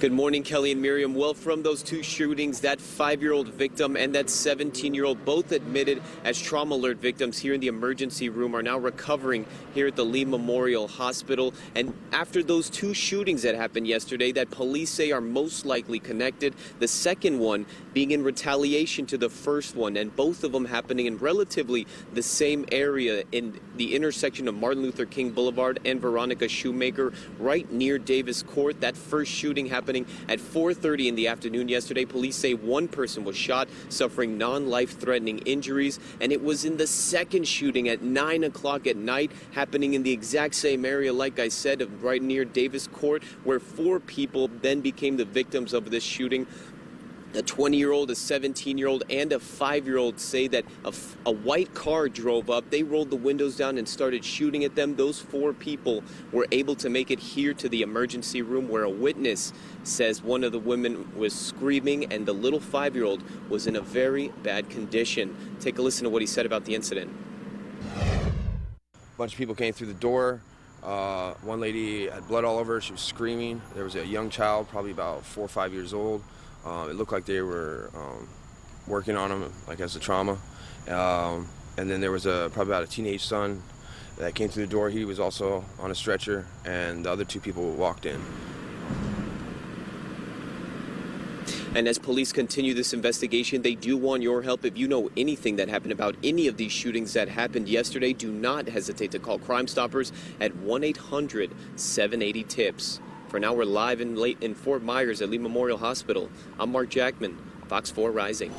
Good morning, Kelly and Miriam. Well, from those two shootings, that 5-year-old victim and that 17-year-old, both admitted as trauma alert victims here in the emergency room, are now recovering here at the Lee Memorial Hospital. And after those two shootings that happened yesterday that police say are most likely connected, the second one being in retaliation to the first one, and both of them happening in relatively the same area in the intersection of Martin Luther King Boulevard and Veronica Shoemaker, right near Davis Court. That first shooting happening at 4:30 in the afternoon yesterday. Police say one person was shot, suffering non-life-threatening injuries, and it was in the second shooting at 9 o'clock at night, happening in the exact same area, like I said, of right near Davis Court, where 4 people then became the victims of this shooting. A 20-year-old, a 17-year-old, and a 5-year-old say that a white car drove up. They rolled the windows down and started shooting at them. Those 4 people were able to make it here to the emergency room, where a witness says one of the women was screaming and the little 5-year-old was in a very bad condition. Take a listen to what he said about the incident. A bunch of people came through the door. One lady had blood all over her. She was screaming. There was a young child, probably about 4 or 5 years old. It looked like they were working on him, like as a trauma. And then there was probably about a teenage son that came through the door. He was also on a stretcher, and the other 2 people walked in. And as police continue this investigation, they do want your help. If you know anything that happened about any of these shootings that happened yesterday, do not hesitate to call Crime Stoppers at 1-800-780-TIPS. For now, we're live in Fort Myers at Lee Memorial Hospital. I'm Mark Jackman, Fox 4 Rising.